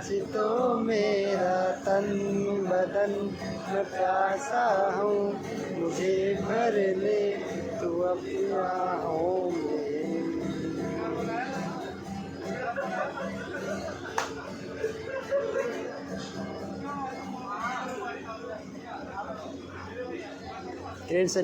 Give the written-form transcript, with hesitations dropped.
आज तो मेरा तन बदन मैं प्यासा हूँ, मुझे भर ले तू अपना हो में। ट्रेन से